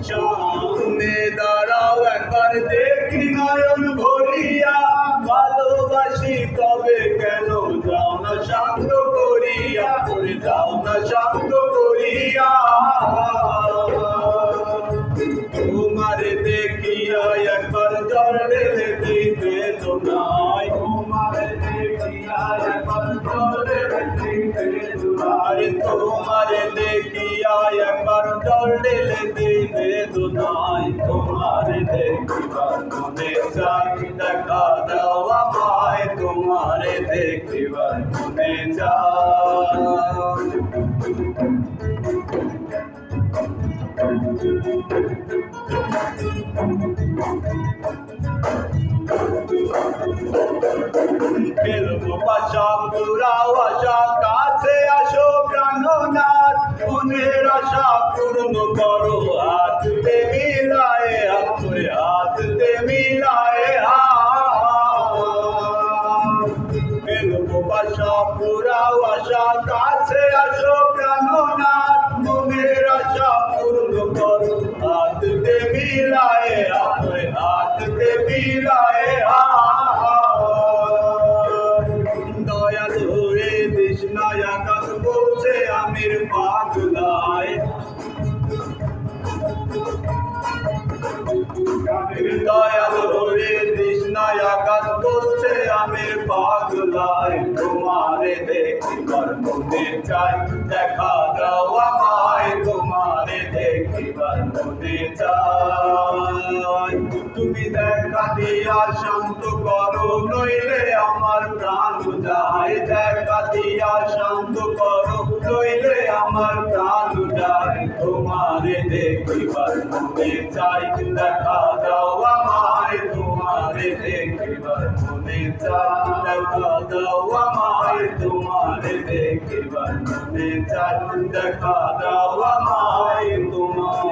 সামনে দাঁড়াও একবার দেখি নয়ন ভরিয়া, ভালোবাসি তবে কেন যাও না শান্ত করিয়া, করে যাও না শান্ত করিয়া। তোমারে দেখিয়া একবার জল ঢেলে দিতে দোনায়, তোমারে দেখিয়া একবার জল ঢেলে দিতে দোনায়, তোমারে দেখিয়া একবার জল ঢেলে দিতে দোনায়। তোমারে দেখিবার মনে চাই, দেখা দাও আমায়, তোমারে দেখিবার মনে চাই। খেলবো পাশা পুরাও আশা, কাছে আসো প্রাণনাথ, মনের আশা পূর্ণ করো, হাতে মিলায়ে হাত, করে হাতে মিলায়ে হাত। খেলবো পাশা পুরাও আশা, কাছে আসো প্রাণনাথ, মনের আশা পূর্ণ করো, হাতে মিলায়ে হাত, করে হাতে মিলায়ে হাত। দয়া ধরে তৃষ্ণায় আকাশ বলছে আমির পাগলায়, দয়া ধরে তৃষ্ণায় আকাশ বলছে আমির পাগলায়। তোমারে দেখিবার মনে চাই, দেখা দাও আমায়, তোমারে দেখিবার মনে চাই। তুমি দেখা দিয়া শান্ত করো, নইলে আমার প্রাণ যায়, দেখা দিয়া শান্ত করো, নইলে আমার প্রাণ যায়। তোমারে দেখিবার মনে চাই, দেখা দাও আমায়, তোমারে দেখিবার মনে চাই, দেখা দাও আমায়, তোমারে দেখিবার মনে চাই, দেখা দাও আমায়, তোমার